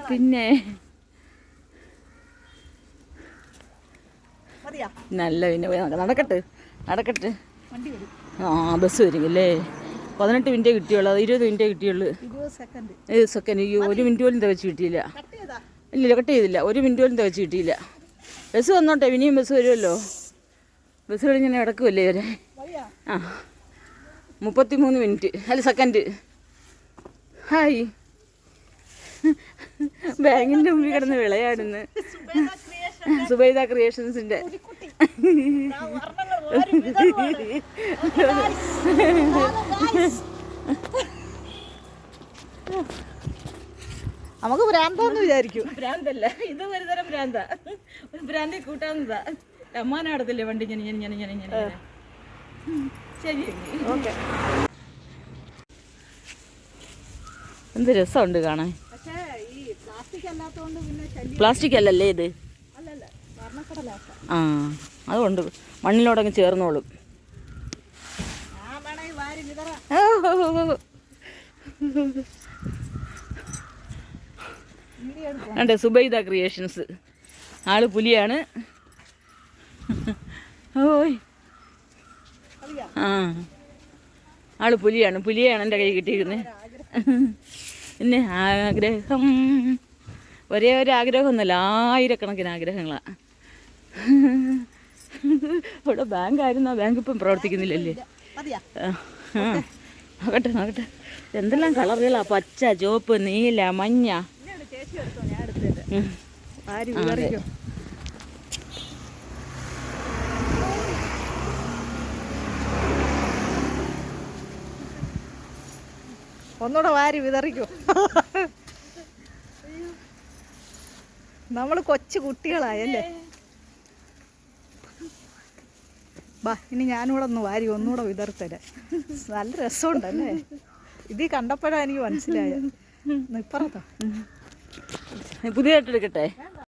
പിന്നെ നല്ല പിന്നെ നടക്കട്ടെ നടക്കട്ടെ. ആ ബസ് വരുമല്ലേ? 18 മിനിറ്റേ കിട്ടിയുള്ളൂ. അത് 20 മിനിറ്റേ കിട്ടിയുള്ളൂ. 20 സെക്കൻഡ്. ഈ 1 മിനിറ്റ് പോലും തികച്ച് കിട്ടിയില്ല. ഇല്ല കട്ട് ചെയ്തില്ല. 1 മിനിറ്റ് പോലും തികച്ച് കിട്ടിയില്ല. ബസ് വന്നോട്ടെ, ഇനിയും ബസ് വരുമല്ലോ. ബസ് കഴിഞ്ഞാൽ കിടക്കുമല്ലേ ഇവരെ. ആ 33 മിനിറ്റ് അല്ല സെക്കൻഡ്. ഹായ്, ബാങ്കിൻ്റെ മുമ്പിൽ കിടന്ന് വിളയാടുന്ന്. സുബൈദ ക്രിയേഷൻസിൻ്റെ നമുക്ക് ഭ്രാന്താന്ന് വിചാരിക്കും. ഭ്രാന്തല്ല, ഇത് ഒരു തരം ഭ്രാന്ത. ഭ്രാന്തി കൂട്ടാവുന്നതാ. അമ്മാനാടത്തില്ലേ വണ്ടി ഇങ്ങനെ. ശരി, ഓക്കെ. എന്ത് രസമുണ്ട് കാണാൻ. പ്ലാസ്റ്റിക് അല്ലല്ലേ ഇത്? ആ അതുകൊണ്ട് മണ്ണിലോടങ്ങ് ചേർന്നോളും. അതെ, സുബൈദ ക്രിയേഷൻസ്. ആള് പുലിയാണ്. ഓയ് ആ ആള് പുലിയാണ്. പുലിയാണ് എൻ്റെ കൈ കിട്ടിയിരിക്കുന്നത്. പിന്നെ ആഗ്രഹം, ഒരേ ഒരു ആഗ്രഹമൊന്നുമല്ല, ആയിരക്കണക്കിന് ആഗ്രഹങ്ങളാണ്. ഇവിടെ ബാങ്ക് ആയിരുന്നു. ആ ബാങ്ക് ഇപ്പം പ്രവർത്തിക്കുന്നില്ലല്ലേ? നോക്കട്ടെ എന്തെല്ലാം കളറുകളാ. പച്ച, ചുവപ്പ്, നീല, മഞ്ഞ. ഒന്നുകൂടെ വാരി വിതറിക്കോ. നമ്മൾ കൊച്ചു കുട്ടികളായല്ലേ. ബാ, ഇനി ഞാനിവിടെ ഒന്ന് വാരി ഒന്നുകൂടെ വിതർത്തരാം. നല്ല രസമുണ്ടല്ലേ? ഇത് കണ്ടപ്പോഴാണ് എനിക്ക് മനസ്സിലായത്. ഇപ്പറത്തോ പുതിയതായിട്ട് എടുക്കട്ടെ?